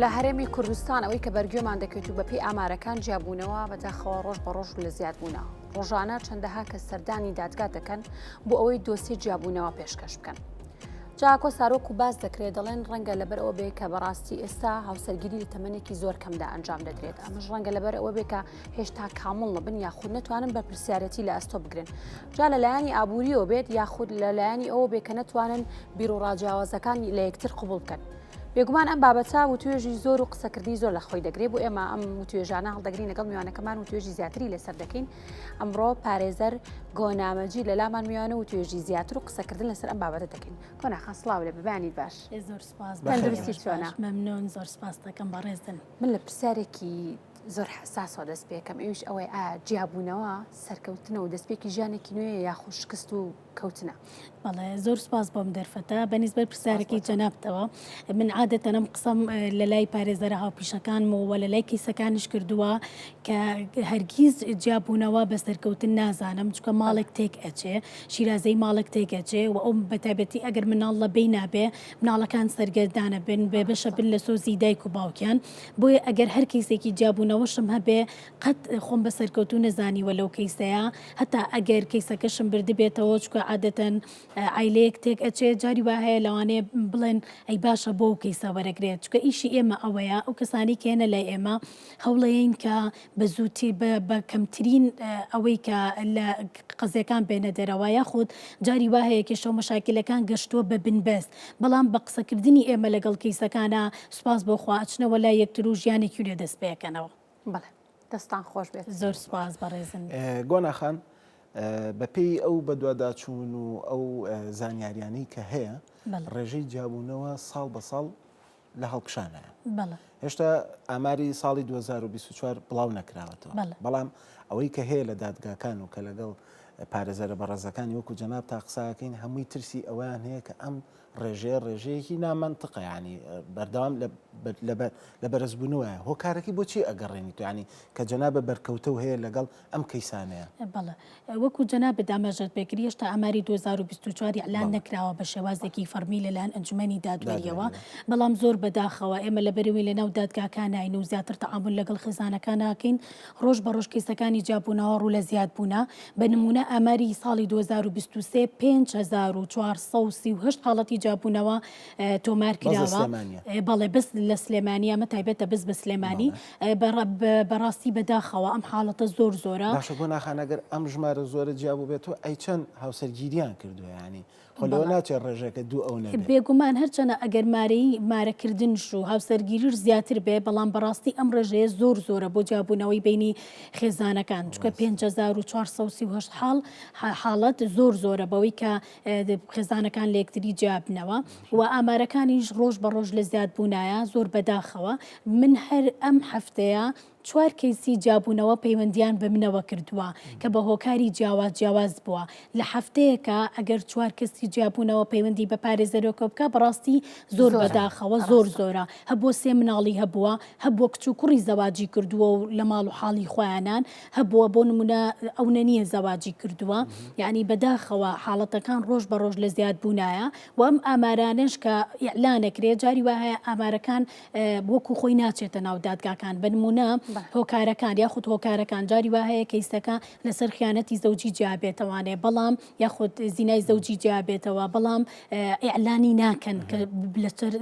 لە هەرێمی کوردستان ئەوەی کە بەرگوێمان دەکەوێت و بەپێی ئامارەکان جیابوونەوە بەداخەوە ڕۆژ بە ڕۆژ لە زیادبوونەوە. ڕۆژانە چەندەها کە سەردانی دادگا دەکەن بۆ ئەوەی دۆسی جیابوونەوە پێشکەش بکەن. جاکۆ سارۆک و باز دەکرێت دەڵێن ڕەنگە لەبەر ئەوە بێ کە بەڕاستی ئێستا هاوسەرگیری لە تەمەنێکی زۆر کەمدا ئەنجام دەدرێت. ئەمەش ڕەنگە لەبەر ئەوە بێ کە هێشتا کامڵ نەبن یاخود نەتوانن بە پرسیارەتی لە ئەستۆ بگرن. جا لە لایەنی ئابووریەوە بێت یاخود لە لایەنی ئەوە بێ کە نەتوانن بیرۆڕاجیاوازەکان لە یەکتر قبول بکەن. بێگومان ئەم بابەتە وتوێژی زۆر و قسەکردنی زۆر لە خۆی دەگرێت بۆ ئێمە ئەم وتوێژانە هەڵدەگرین لەگەڵ میوانەکەمان وتوێژی زیاتری لەسەر دەکەین. ئەمڕۆ پارێزەر گۆنامەجی لە لامان میوانە وتوێژی زیاتر و قسەکردن لەسەر ئەم بابەتە دەکەین. گۆناخان سڵاو لێ ببانی باش. زۆر سپاس تەندروستی چۆنە؟ مەمنون زۆر سپاس دەکەم بەڕێزن. من لە پرسیارێکی زۆر حساسەوە دەست پێکەم ئەوش ئەوەی جیابوونەوە سەرکەوتنە و دەستپێکی ژیانێکی نوێ یاخود شکست و کەوتنە. بەڵێ زۆر سپاس بۆم دەرفەتە بەنسبەت پرسیارێکی جەنابتەوە من عادەتەن ئەم قسەم لە لای پارێزەرە هاوپیشەکانمەوە لە لای کەیسەکانش کردووە کە هەرگیز جیابوونەوە بە سەرکەوتن نازانم چکە ماڵێک تێک ئەچێ شیرازەی ماڵێک تێکەچێ و ئەو بەتابەتی ئەگەر مناڵ لە بین نابێ مناڵەکان سەرگەردانە بن بێ بەشە بن لە سۆزی دایک و باوکیان بۆیە ئەگەر هەر کەیسێکی جیابوونەوەشم هەبێ قەت خۆم بە سەرکەوتو نەزانیوە لەو کەیسەیە هەتا ئەگەر کەیسەکەشم بردبێتەوە چکە عادەتەن عیلەیەک تێک ئەچێ جاری وا هەیە لەوانەیە بڵێن ئەی باشە بۆ و کەیسە وەرەگرێت چکە ئیشی ئێمە ئەوەیە ئەو کەسانی کێنە لای ئێمە هەوڵەیەین کە بە زووتی بە کەمترین ئەوەی کە لە قەزیەکان بێنە دەرەوە یاخود جاری وا هەیە کێشە و مەشاکلەکان گەشتووە بە بنبەست بەڵام بە قسەکردنی ئێمە لەگەڵ کەیسەکانە سوپاس بۆ خوا ئەچنەوە لای یەکتر و ژیانێکی لێ دەست پێکەنەوە. بەڵێ دەستان خۆش بێت. زۆر سوپاس بەڕێزن. گۆناخان بەپێی ئەو بەدواداچوون و ئەو زانیاریانەی کە هەیە ڕێژەی جیابوونەوە ساڵ بە ساڵ لە هەڵکشانەیە. هێشتا ئاماری ساڵی 2024 بڵاو نەکراوەتەوە بەڵام ئەوەی کە هەیە لە دادگاکان و کە لەگەڵ پارێزەرە بەڕێزەکانی وەکو جەناب تا قساکەین هەمووی ترسی ئەویان هەیە کە ئەم ڕێژەیەکی نامەنتقە ینی بەردەوام لە بەرزبوونەوە هۆکارەکەی بۆچی ئەگەڕێنی تو ینی کە جەنابە بەرکەوتە و هەیە لەگەڵ ئەم کەیسانەیە. بەڵێ وەکو جەناب دامەژێت پێکری هێشتا ئەماری 2024 ئەلان نەکراوە بە شێوازێکی فەرمی لەلایەن ئەنجومەنی دادوەریەوە بەڵام زۆر بەداخەوە ئێمە لە بەرەوەی لە ناو دادگاکان هاین و زیاتر تەعامل لەگەڵ خێزانەکان ناکەین ڕۆژ بە ڕۆژ کەیسەکانی جیابوونەوە ڕوو لە زیادبوونە بە نمونە ئاماری ساڵی 2023 5438 حاڵەتی جیابوونەوە تۆمار کراوە. بەڵێ بەس لە سلێمانی ئەمە تایبەتە بەس بە سلێمانی بەڕاستی بەداخەوە ئەم حاڵەتە زۆر زۆرە. باشە گۆناخان ئەگەر ئەم ژمارە زۆرە جیابوو بێتەوە ئەی چەند هاوسەرگیریان کردووە ینی خۆلەوە ناچێت ڕێژەکە دوو ئەو نەبێت. بێگومان هەرچەنە ئەگەر مارەکردنش و هاوسەرگیریش زیاتر بێ بەڵام بەڕاستی ئەم ڕێژەیە زۆر زۆرە بۆ جیابوونەوەی بینی خێزانەکان چکە 5438 حاڵەت زۆر زۆرە بەوەی کە خێزانەکان لە یەکتری جیابنەوە و ئامارەکانیش ڕۆژ بە ڕۆژ لە زیادبوونایە زۆر بەداخەوە من هەر ئەم هەفتەیە 4 کەیسی جیابوونەوە پەیوەندیان بە منەوە کردووە کە بە هۆکاری جیاواز بووە لە هەفتەیەکە ئەگەر 4 کەسی جیابوونەوە پەیوەندی بە پارێزەرۆکە بکە بەڕاستی زۆر بەداخەوە زۆر زۆرە هەبووە 3 مناڵی هەبووە هەبووە کچ و کوڕی زەواجی کردووە و لە ماڵ و حاڵی خۆیانان هەبووە بۆ نمونە ئەو نەنیە زەواجی کردووە یعنی بەداخەوە حاڵەتەکان ڕۆژ بە ڕۆژ لە زیادبوونایە و ئەم ئامارانش کە ئیعلانەکرێت جاری وایە ئامارەکان وەکو خۆی ناچێتە ناو دادگاکان بە نمونە هۆکارەکان یاخود هۆکارەکان جاری وا هەیە کەیسەکە لەسەر خیانەتی زەوجی جیابێتەوانێ بەڵام یاخود زینای زەوجی جیابێتەوە بەڵام ئیعلانی ناکەن کە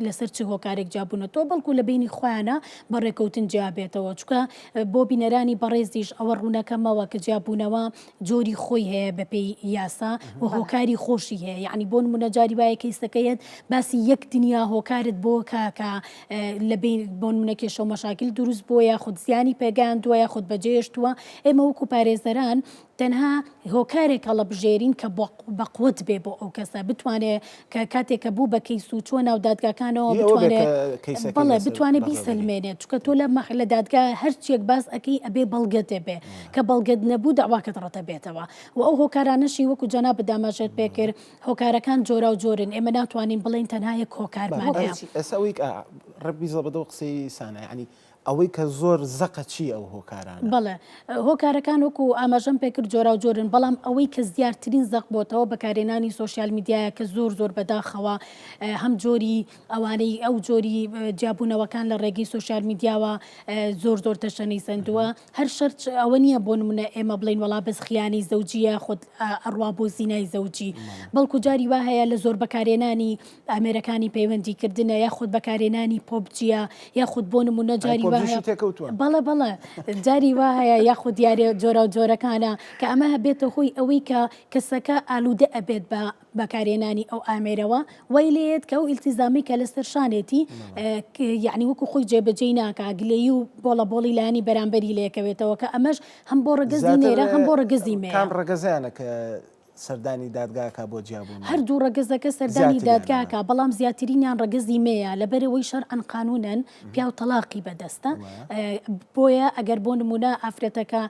لەسەر چ هۆکارێک جیابوونەوە بەڵکو لە بینی خۆیانە بەڕێکەوتن جیابێتەوە چکە بۆ بینەرانی بەڕێزیش ئەوە ڕوونەکەمەوە کە جیابوونەوە جۆری خۆی هەیە بەپێی یاسا و هۆکاری خۆشی هەیە یعنی بۆ نمونە جاری وایە کەیسەکەیت باسی یەک دنیا هۆکارت بۆ کاکە لە بین بۆ نمونە کێشە و مەشاکل دروست بۆ یاخود زیانی پێگەاندووە یاخود بەجێشتووە ئێمە وەکو پارێزەران تەنها هۆکارێک هەڵەبژێرین کە بەقوت بێ بۆ ئەو کەسە بتوانێت کە کاتێککە بوو بە کەیس و چوە ناو دادگاکانەوە بڵێ بتوانێت بیسەلمێنێت چکە تۆ لە دادگا هەرچێک باس ئەەکەی ئەبێ بەڵگەتێ بێ کە بەڵگەت نەبوو داواکەت ڕەتە بێتەوە و ئەو هۆکارانەشی وەکو جەناب دامەژێت پێکرد هۆکارەکان جۆرا و جۆرن ئێمە ناتوانین بڵێن تەنها یەک هۆکارمان ئەسەوەی ڕەبی زەبەدە و قسەی سانە ینی ئەوەی کە زۆر زەقە چی ئەو هۆکارانە؟ بەڵێ هۆکارەکان وەکو ئاماژەم پێکرد جۆرا و جۆرن، بەڵام ئەوەی کە زیاترین زەق بۆتەوە بەکارێنانی سوۆسیال میدیایە کە زۆر بەداخەوە هەم جۆری ئەوانەی ئەو جۆری جیابوونەوەکان لە ڕێگەی سوۆسیال میدیاوە زۆر تەشەنەی سندووە. هەر شەرت ئەوە نییە بۆ نمونە ئێمە بڵین وڵا بەس خیانی زەوجیە خۆت ئەڕوا بۆ زینای زەوجی، بەڵکو جاری وا هەیە لە زۆر بەکارێنانی ئامێرەکانی پەیوەندیکردنە یاخود بەکارێنانی پۆبجیە یاخود بۆ نمونە جاری وا بەڵێ جاری وا هەیە یاخود دیارە جۆرە و جۆرەکانە کە ئەمە هەبێتە هۆی ئەوەی کە کەسەکە ئالوودە ئەبێت بە بەکارێنانی ئەو ئامێرەوە وای لێت کە ئەو ئیلتیزامی کە لەسەر شانێتی یعنی وەکو خۆی جێبەجێی ناکە گلەیی و بۆڵی لایانی بەرامبەری لێکەوێتەوە کە ئەمەش هەم بۆ ڕگەزی نێرە هەم بۆ ڕگەزی مێ کام ڕگەزیانە کە سەردانی دادگاکە بۆ جیابوون هەردوو ڕگەزەکە سەردانی دادگاکە بەڵام زیاترینیان ڕگەزی مەیە لەبەرەوەی شەرعەن قانونەن پیا و تەلاقی بەدەستە بۆیە ئەگەر بۆ نمونە ئافرەتەکە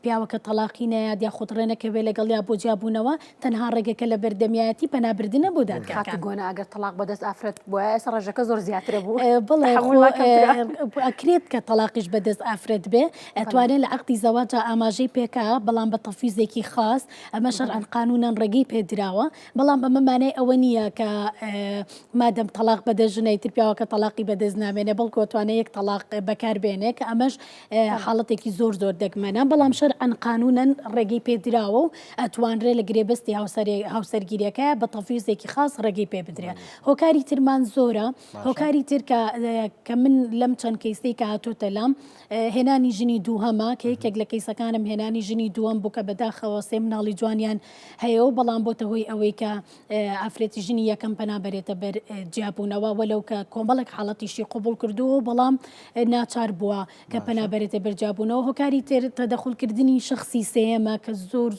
پیاوەکە تەلاقی نەیە یا خۆتڕێنەکەوێ لەگەڵیا بۆ جیابوونەوە تەنها ڕێگەکە لە بەردەمیایەتی پەنابردنە بۆ دادگاکە گۆنە ئەگەر تەلاق بەدەست ئافرەت بۆیە ئێستا ڕێژەکە زۆر زیاترە بوو بڵێ ئەکرێت کە تەلاقیش بەدەست ئافرەت بێ ئەتوانێت لە عەقدی زەواجە ئاماژەی پێکا بەڵام بە تەفویزێکی خاص ئەمە شەرعەن قانونان ڕێگەی پێدراوە بەڵام ئەمە مانای ئەوە نییە کە مادەم تەلاق بەدەست ژنەی تر پیاوەکە تەلاقی بەدەست نامێنێ بەڵکو ئەتوانێت یەک تەلاق بەکاربێنێ کە ئەمەش حاڵەتێکی زۆر دەگمەنە بەڵام شەرعەن قانونەن ڕێگەی پێدراوە و ئەتوانرێت لە گرێبەستی هاوسەرگیریەکە بە تەفویزێکی خاص ڕێگەی پێ بدرێ. هۆکاری ترمان زۆرە هۆکاری تر کە من لەم چەند کەیسەی کە هاتوتە لام هێنانی ژنی دووهەمە کە یەکێک لە کەیسەکانم هێنانی ژنی دووەم بوو کە بەداخەوە سێ مناڵی جوانیان هەیە و بەڵام بۆتە هۆی ئەوەی کە ئافرەتی ژنی یەکەم پەنابەرێتە بەر جیابوونەوە وەلەو کە کۆمەڵک حاڵەتیشی قبول کردووە بەڵام ناچار بووە کە پەنابەرێتە بەرجابوونەوە. هۆکاری تر تەدەخولکردنی شخصی سێمە کە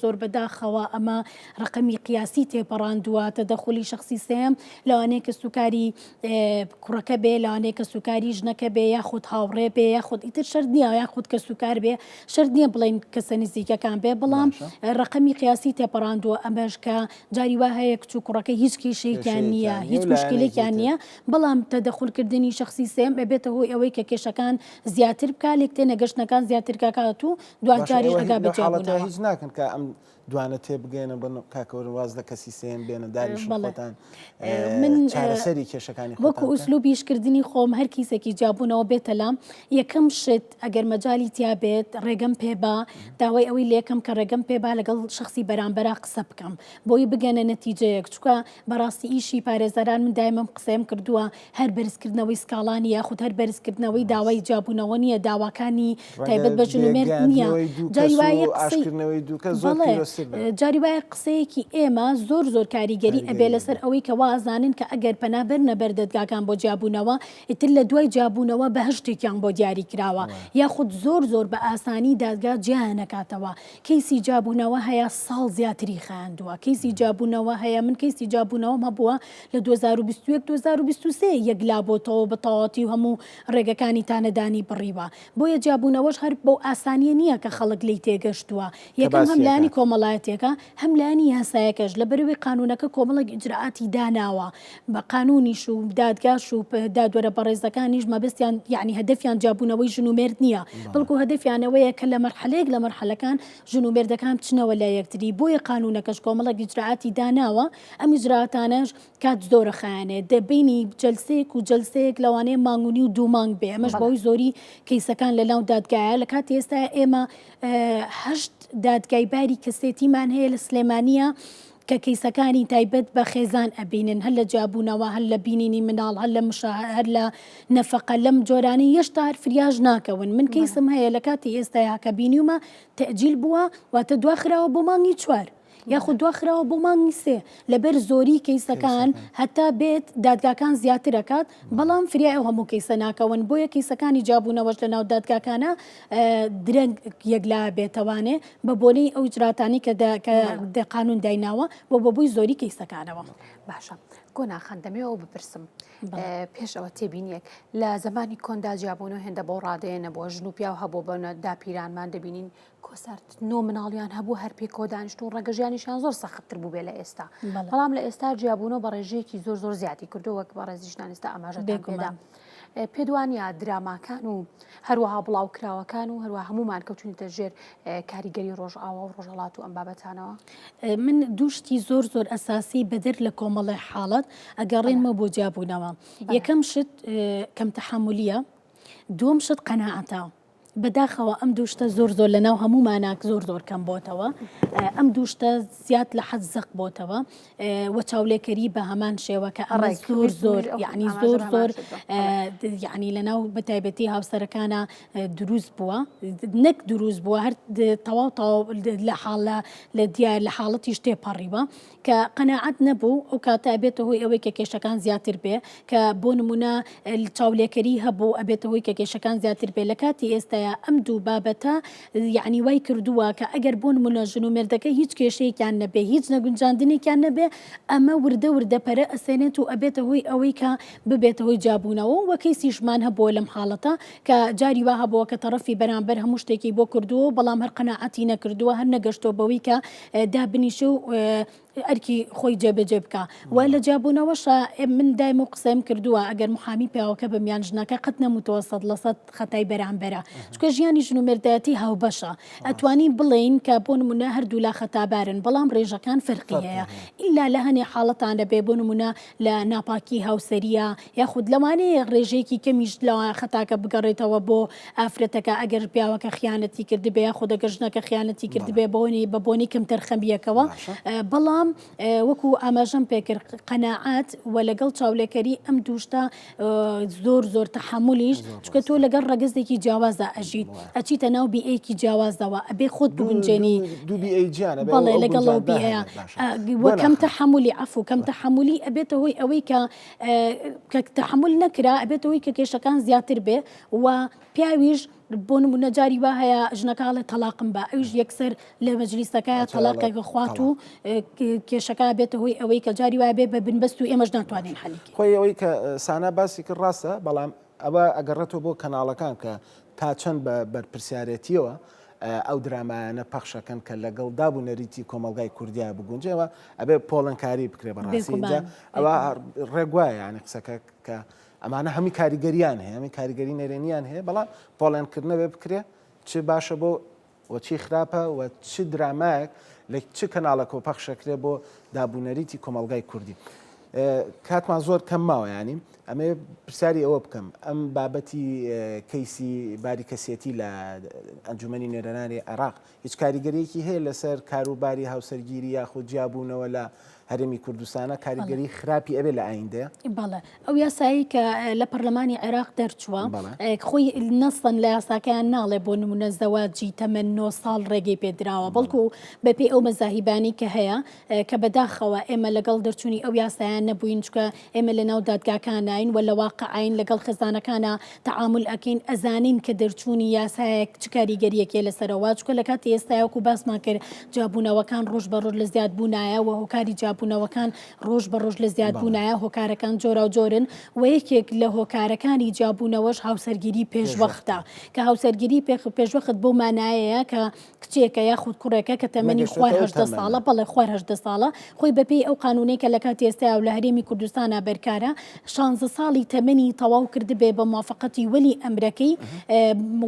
زۆر بەداخەوە ئەمە ڕقمی قیاسی تێپەڕاندووە تەدەخولی شخصی سێم لەوانەیە کە سوکاری کوڕەکە بێ لەوانەیە کە سوکاری ژنەکە بێ یاخود هاوڕێ بێ یاخود ئیتر شەرت نییە یاخود کە سوکار بێ شەرت نییە بڵین کەسە نزیکەکان بێ بەڵام ڕقمی قیاسی تێپەڕاندووە ئەمەش کە جاری وا هەیە کچ و کوڕەکە هیچ کێشەیەکیان نییە هیچ مشکلێکیان نییە بەڵام تەدەخولکردنی شخصی سێم بێتە هۆی ئەوەی کە کێشەکان زیاتر بکا لێکتێ نەگەشتەکانەکان زیاتر کاکات و دوجاری ئەگا بەجێبوونەوە هیچ ناکەن کە ئەم دوانە تێبگەێنە بن کاکەوە واز لە کەسی سێن بێنە داریش خۆتان من چارەسەری کێشەکانی وەکو ئوسلوبیشکردنی خۆم هەر کیسێکی جابوونەوە بێتە لام یەکەم شت ئەگەر مەجای تیا بێت ڕێگەم پێبا داوای ئەوەی لێکم کە ڕێگەم پێبا لەگەڵ شخصی بەرامبەر قسە بکەم بۆی بگەنە نەتیجەیەک چکە بەڕاستی ئیشی پارێزەران من دایمەم قسەم کردووە هەر بەرزکردنەوەی سکاڵانی یاخود هەر بەرزکردنەوەی داوای جابوونەوە نییە داواکانی تایبەت بە ژنومێرد نییە جاری وایە قسەیەکی ئێمە زۆر کاریگەری ئەبێ لەسەر ئەوەی کە وازانن کە ئەگەر پەنابەر نەبەردەدگاکان بۆ جیابوونەوە ئیتر لە دوای جیابوونەوە بە هەشتێکیان بۆ دیاری کراوە یاخود زۆر بە ئاسانی دادگا جیان نەکاتەوە کەیسی جابوونەوە هەیە ساڵ زیاتری خاندووە کەیسی جابوونەوە هەیە من کەیسی جابوونەوە مەبووە لە 2021-2023 یەکلا بۆتەوە بە تەواتی و هەموو ڕێگەکانی تانەدانی بڕیوە بۆیە جابوونەوەش هەر بەو ئاسانیە نییە کە خەڵک لی تێگەشتووە یەکەم هەملانی کۆمەڵایەتێکە هەملانی یاسایەکەش لە بەروی قانونەکە کۆمەڵک ئیجراعاتی داناوە بە قانونیش و دادگاش و دادوەرە بەڕێزەکانیش مەبەستیان یعنی هەدەفیان جابوونەوەی ژنومێرد نییە بەڵکو هەدەفیانەوەیە کە لە مەرحەلەیەک لە مەرحەلەکان ژنومێردەکان بچنەوە لە یەکتری بۆیە قانونەکەش کۆمەڵک ئیجراعاتی داناوە ئەم ئیجراعاتانەش کات زۆرە خایانێت دەبینی جەلسەیەک و جەلسەیەک لەوانەیە مانگونی و دوو مانگ بێ ئەمەش بەوەی زۆری کەیسەکان لەناو دادگایە لە کاتی ئێستا ئێمە 8 دادگای باری کەسێتیمان هەیە لە سلێمانیە کە کەیسەکانی تایبەت بە خێزان ئەبینن هەر لە جابوونەوە هەر لە بینینی مناڵ هەر لە نەفەقە لەم جۆرانی هێشتا هەر فریاژ ناکەون من کەیسم هەیە لە کاتی ئێستا کە بینیومە تەجیل بووە واتە دواخراوە بۆ مانگی 4 یاخود دواخراوە بۆ مانگی 3 لەبەر زۆری کەیسەکان هەتا بێت دادگاکان زیاترەکات بەڵام فریای هەموو کەیسە ناکەون بۆیە کەیسەکانی جابوونەوەش لە ناو دادگاکانە درەنگ یەکلا بێتەوانێ بە بۆنەی ئەو ئیجراتانی کە قانون دایناوە بۆ بەبووی زۆری کەیسەکانەوە. باشە گۆناخان دەمەوە بپرسم پێش ئەوە تێبینیەک لە زمانی کۆندا جیابوونەوە هێندە بۆ ڕادەیەنە بۆ ژن و پیا و هەبوو بەنە داپیرانمان دەبینین کۆسارت نۆ مناڵیان هەبوو هەر پێ کۆدانیشت و ڕێگەژیانیشان زۆر سەختتر بوو بێ لە ئێستا بەڵام لە ئێستا جیابوونەوە بە ڕێژەیەکی زۆر زیاتی کردو وەک بە ڕێزیشتان ئێستا ئاماژەتان پێدا پێدوانیا دراماکان و هەروەها بڵاوکراوەکان و هەروە هەمومان کەوتونیتە ژێر کاریگەری ڕۆژئاوا و ڕۆژهەڵات و ئەم بابەتانەوە؟ من دووشتی زۆر ئەساسی بەدر لە کۆمەڵی حاڵەت ئەگەڕێنمە بۆ جیابوونەوە. یەکەم شت کەم تەحمولیە، دووەم شت قەناعەتە. بەداخەوە ئەم دووشتە زۆر لە ناو هەموماناک زۆر کەم بۆتەوە. ئەم دووشتە زیاد لە حەد زەق بۆتەوە وە چاولێکەری بە هەمان شێوە کە ئەمە زۆر یعنی زۆر یعنی لە ناو بەتایبەتی هاوسەرەکانە دروست بووە، نەک دروست بووە، هەر تەواو لە حاڵە لە دیار لە حاڵەتی شتێپەڕیوە کە قەناعەت نەبوو ئەو کاتە ئەبێتە هۆی ئەوەی کە کێشەکان زیاتر بێ، کە بۆ نمونە چاولێکەری هەبوو ئەبێتە هۆی کە کێشەکان زیاتر بێ. لە کاتی ئێستا ئەم دوو بابەتە یعنی وای کردووە کە ئەگەر بۆ نمونە ژن و مێردەکە هیچ کێشەیەکیان نەبێ، هیچ نەگونجاندنێکیان نەبێ، ئەمە وردە پەرە ئەسێنێت و ئەبێتە هۆی ئەوەی کە ببێتە هۆی جابوونەوە. وەکەی سیشمان هەبووە لەم حاڵەتە کە جاری وا هەبووە کە تەرەفی بەرامبەر هەموو شتێکی بۆ کردووە، بەڵام هەر قەناعەتی نەکردووە، هەر نەگەشتۆ بەوەی کە دابنیشە و ئەرکی خۆی جێبەجێ بکە. و لە جابوونەوەشە من دایم و قسەم کردووە ئەگەر محامی پیاوەکە بەمیان ژنەکە قەت نەموتەوە 100% خەتای بەرامبەرە، چکە ژیانی ژن و مێردایەتی هاوبەشە. ئەتوانین بڵێین کە بۆ نمونە هەردوو لا خەتابارن، بەڵام ڕێژەکان فەرقی هەیە. ئیلا لە هەنێ حاڵەتانە بێ بۆ نمونە لە ناپاکی هاوسەریە یاخود لەوانەیە ڕێژەیەکی کەمیش لەوە خەتاکە بگەڕێتەوە بۆ ئافرەتەکە ئەگەر پیاوەکە خیانەتی کردبێ یاخود ئەگەر ژنەکە خیانەتی کردبێ بە بۆنی کەم تەرخەمیەکەوە. بەڵام وەکو ئاماژەم پێکرد قەناعەت و لەگەڵ چاولێکەری ئەم دووشتە زۆر تەحملیش، چکە تۆ لەگەڵ ڕەگەزێکی جیاوازە ئەژیت، ئەچیتە ناو بیئەیەکی جیاوازەوە ئەبێ خۆت بگونجێنی بەڵێ لەگەڵەوە بیئەیە وەکەم تەحملی عەفو کەم تەحملی ئەبێتە هۆی ئەوەی کە تەحمل نەکرا ئەبێتە هۆی کە کێشەکان زیاتر بێ و پیاویش بۆ نمونە جاری وا هەیە ژنەکەڵێ تەلاقم بە ئەوش یەکسەر لە مەجلیسەکەیە تەلاقێکە خوات و کێشەکە بێتە هۆی ئەوەی کە جاری وایە بێ بە بنبەست و ئێمەش ناتوانین حەلیکی. خۆی ئەوەی کە سانە باسی کرد ڕاستە، بەڵام ئەوە ئەگەڕێتەوە بۆ کەناڵەکان کە تا چەند بە بەرپرسیارەتیەوە ئەو درامایانە پەخشەکەن کە لەگەڵ دابوونەریتی کۆمەلگای کوردیا بگونجەوە ئەبێ پۆڵەنکاری بکرێ بەڕاستیجا ئەوە ڕێگوایە یعنی قسەکە کە ئەمانە هەمی کاریگەریان هەیە، هەمی کاریگەری نێرێنیان هەیە، بەڵام پۆڵێنکردنەوە بکرێ چ باشە بۆ وەچی خراپە و چ درامایەک لە چ کەناڵەکە پەخشەکرێ بۆ دابوونەریتی کۆمەلگای کوردی. کاتمان زۆر کەم ماوە ینی ئەمێ پرسیاری ئەوە بکەم ئەم بابەتی کەیسی باری کەسێتی لە ئەنجومەنی نێرەنانی عێراق هیچ کاریگەریەکی هەیە لەسەر کاروباری هاوسەرگیری یاخود جیابوونەوە لە هەرێمی کوردستانە کاریگەری خراپی ئەبێ لە ئایندەیە؟ بەڵێ ئەو یاسایی کە لە پەرلەمانی عێراق دەرچووە خۆی نەسەن لە یاساکەیان ناڵێ بۆ نمونە زەواجی تەمەن 9 ساڵ ڕێگەی پێدراوە، بەڵکو بەپێی ئەو مەزاهیبانی کە هەیە کە بەداخەوە ئێمە لەگەڵ دەرچوونی ئەو یاسایان نەبووین، چکە ئێمە لە ناو دادگاکانین و لە واقعین لەگەڵ خێزانەکانە تەعامل ئەکەین، ئەزانین کە دەرچوونی یاسایەک چ کاریگەریەکێ لەسەرەوە، چکە لە کاتی ئێستایەوەکو باسمان کرد جابوونەوەکان ڕۆژ بە ڕۆژ لە زیادبوونایە و هۆکاری جابوونەوەکان ڕۆژ بە ڕۆژ لە زیادبوونایە، هۆکارەکان جۆرا و جۆرن و یەکێک لە هۆکارەکانی جابوونەوەش هاوسەرگیری پێشوەختە کە هاوسەرگیری پێشوەخت بۆ مانایەیە کە کچێکە یاخود کوڕێکە کە تەمەنی خوار 18 ساڵە بەڵێ خوار 18 ساڵە خۆی بەپێی ئەو قانونەی کە لە کاتی ئێستا و لە هەرێمی کوردستانە بەرکارە 16 ساڵی تەمەنی تەواو کردبێ بە موافقەتی وەلی ئەمرەکەی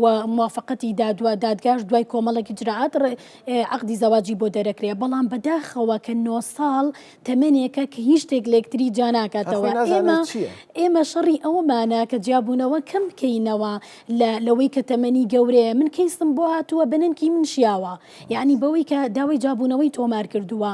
و موافقەتی دادگاش دوای کۆمەڵێکی اجراعات عەقدی زەواجی بۆ دەرەکرێ، بەڵام بەداخەوە کە 9 ساڵ تەمەنێکە کە هیچ شتێک لەکتری جاناکاتەوە. ئێمە شەڕی ئەومانە کە جیابوونەوە کەم بکەینەوە لەوەی کە تەمەنی گەورەیە. من کەیسم بۆ هاتووە بننکی من شیاوە، یعنی بەوەی کە داوای جابوونەوەی تۆمار کردووە،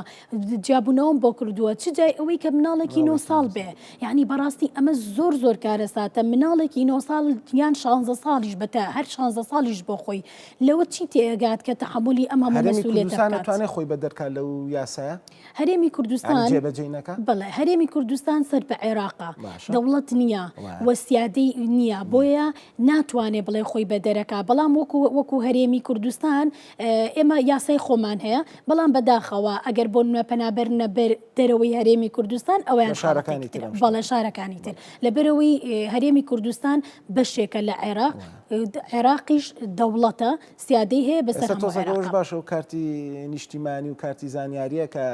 جابوونەوەم بۆ کردووە، چ جای ئەوەی کە مناڵێکی 9 ساڵ بێ، یعنی بەڕاستی ئەمە زۆر کارەساتە. مناڵێکی 9 ساڵ یان 16 ساڵیش بەتە هەر 16 ساڵیش بۆ خۆی لەوە چی تێگات کە تەحملی ئەمە مەسئولیەتە بکات. توانێت خۆی بەدەرکات لەو یاسایە؟ هەرێمی کوردستان بەڵێ هەرێمی کوردستان سەر بە عێراقا دەوڵەت نییە وەسیادەی نییە، بۆیە ناتوانێت بڵێ خۆی بەدەرەکە، بەڵام وەکو هەرێمی کوردستان ئێمە یاسای خۆمان هەیە، بەڵام بەداخەوە ئەگەر بۆ پەنابەرنە بەر دەرەوەی هەرێمی کوردستان ئەویان بەڵێ شارەکانی تر لەبەرەوەی هەرێمی کوردستان بەشێکە لە عێراق عێراقیش دەوڵەتە سیادەی هەیە بەسەر تۆزەگەەوەش باشە و کارتی نیشتیمانی و کارتی زانیاریە کە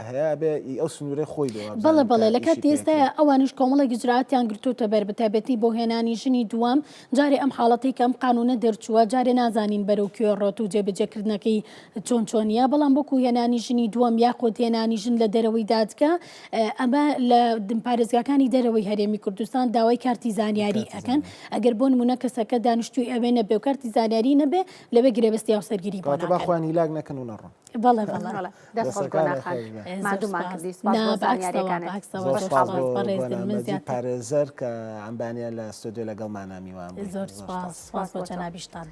هەیە بێ ئەو سنوورەی خۆی بەڵێ بەڵێ لە کات ئێستا ئەوانش کۆمەڵی گجراتیان گرتوتە بەر بەتابەتی بۆ هێنانی ژنی دووەم جارێ ئەم حاڵەتی کەم قانونە دەرچووە جارێ نازانین بەرەو کوێ ڕۆت و جێبەجێکردنەکەی چۆن چۆنیە بەڵام بۆکو هێنانی ژنی دووەم یاخۆت هێنانی ژن لە دەرەوەی دادگا ئەمە لە پارێزگاکانی دەرەوەی هەرێمی کوردستان داوای کارتی زانیاری ئەەکەن ئەگەر بۆ نمونە کەسەکە دانیشتوی ئەوێ نەبێ و کارتی زانیاری نەبێ لەوێ گرێبەستی و سەرگیری بۆخوانی لاگ نەکەن و نەڕۆن بەڵێ پارێزەر کە ئەمبانیا لە ستۆدیۆ لەگەڵمانامیوان زۆر سپاس بۆ جەنابیشتان.